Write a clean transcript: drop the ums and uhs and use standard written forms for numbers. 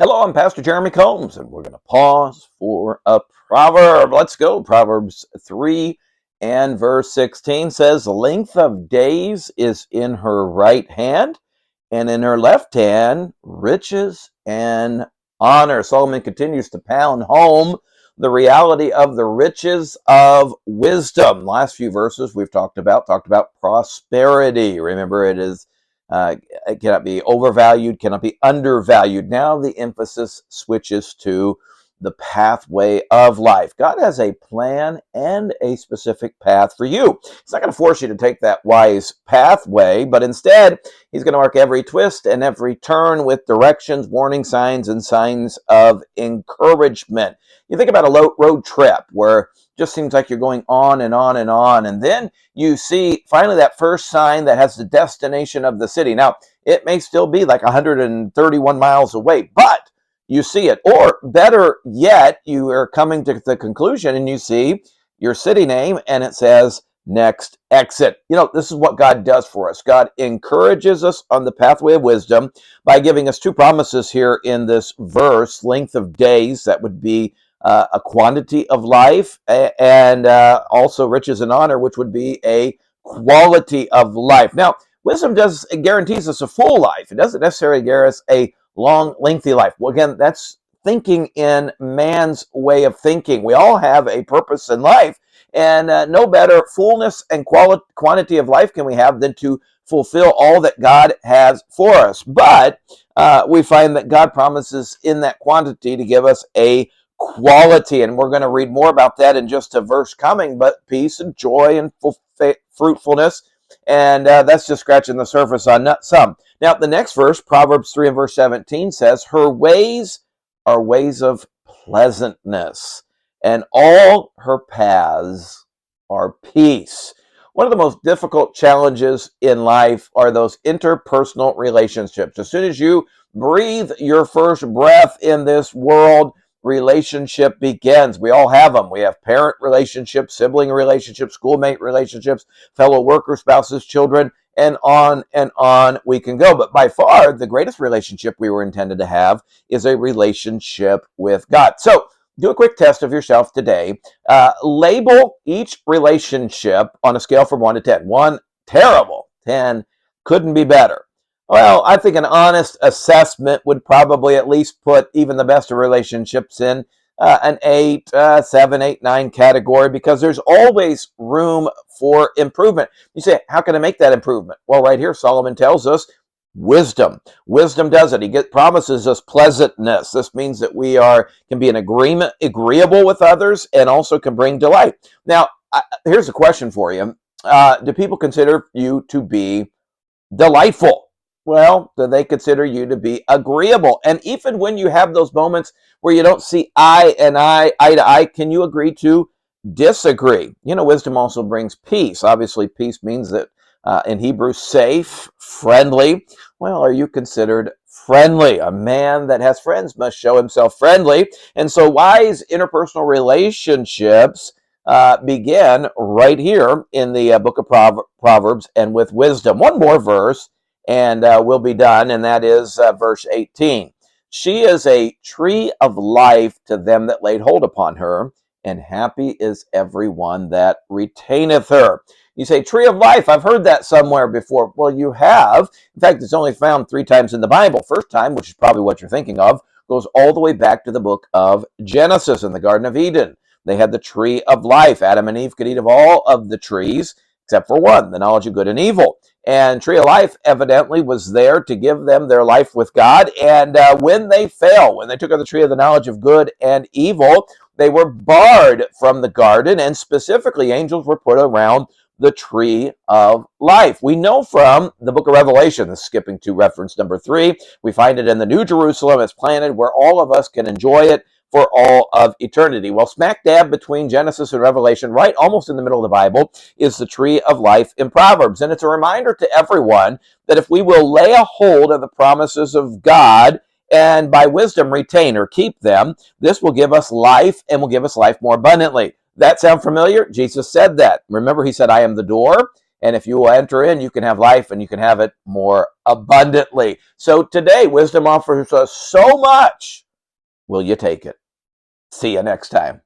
Hello, I'm Pastor Jeremy Combs, and we're going to pause for a proverb. Let's go. Proverbs 3 and verse 16 says, "Length of days is in her right hand, and in her left hand riches and honor." Solomon continues to pound home the reality of the riches of wisdom. Last few verses we've talked about prosperity. Remember, it cannot be overvalued, cannot be undervalued. Now the emphasis switches to the pathway of life. God has a plan and a specific path for you. He's not going to force you to take that wise pathway, but instead, He's going to mark every twist and every turn with directions, warning signs, and signs of encouragement. You think about a road trip where it just seems like you're going on and on and on, and then you see finally that first sign that has the destination of the city. Now, it may still be like 131 miles away, but you see it. Or better yet, you are coming to the conclusion and you see your city name and it says next exit. This is what God does for us. God encourages us on the pathway of wisdom by giving us two promises here in this verse: length of days, that would be a quantity of life, and also riches and honor, which would be a quality of life. Now, wisdom guarantees us a full life. It doesn't necessarily guarantee us a long, lengthy life. Well, again, that's thinking in man's way of thinking. We all have a purpose in life, and no better fullness and quantity of life can we have than to fulfill all that God has for us. But we find that God promises in that quantity to give us a quality, and we're going to read more about that in just a verse coming. But peace and joy and fruitfulness, and that's just scratching the surface on some. Now, the next verse, Proverbs 3 and verse 17 says, "Her ways are ways of pleasantness, and all her paths are peace." One of the most difficult challenges in life are those interpersonal relationships. As soon as you breathe your first breath in this world, relationship begins. We all have them. We have parent relationships, sibling relationships, schoolmate relationships, fellow workers, spouses, children, and on we can go. But by far, the greatest relationship we were intended to have is a relationship with God. So do a quick test of yourself today. Label each relationship on a scale from 1 to 10. 1, terrible. 10, couldn't be better. Well, I think an honest assessment would probably at least put even the best of relationships in an 8, 7, 8, 9 category, because there's always room for improvement. You say, how can I make that improvement? Well, right here, Solomon tells us wisdom. Wisdom does it. He promises us pleasantness. This means that we can be agreeable with others, and also can bring delight. Now, here's a question for you. Do people consider you to be delightful? Well, do they consider you to be agreeable? And even when you have those moments where you don't see eye to eye, can you agree to disagree? Wisdom also brings peace. Obviously, peace means that in Hebrew, safe, friendly. Well, are you considered friendly? A man that has friends must show himself friendly. And so wise interpersonal relationships begin right here in the book of Proverbs, and with wisdom. One more verse, and we'll be done, and that is verse 18. "She is a tree of life to them that laid hold upon her, and happy is everyone that retaineth her." You say, tree of life, I've heard that somewhere before. Well, you have. In fact, it's only found 3 times in the Bible. First time, which is probably what you're thinking of, goes all the way back to the book of Genesis in the Garden of Eden. They had the tree of life. Adam and Eve could eat of all of the trees except for one, the knowledge of good and evil. And tree of life evidently was there to give them their life with God. And when they fell, when they took of the tree of the knowledge of good and evil, they were barred from the garden, and specifically angels were put around the tree of life. We know from the book of Revelation, skipping to reference number 3, we find it in the New Jerusalem. It's planted where all of us can enjoy it for all of eternity. Well, smack dab between Genesis and Revelation, right almost in the middle of the Bible, is the tree of life in Proverbs. And it's a reminder to everyone that if we will lay a hold of the promises of God and by wisdom retain or keep them, this will give us life, and will give us life more abundantly. That sound familiar? Jesus said that. Remember, he said, "I am the door, And if you will enter in, you can have life and you can have it more abundantly. So today, wisdom offers us so much. Will you take it? See you next time.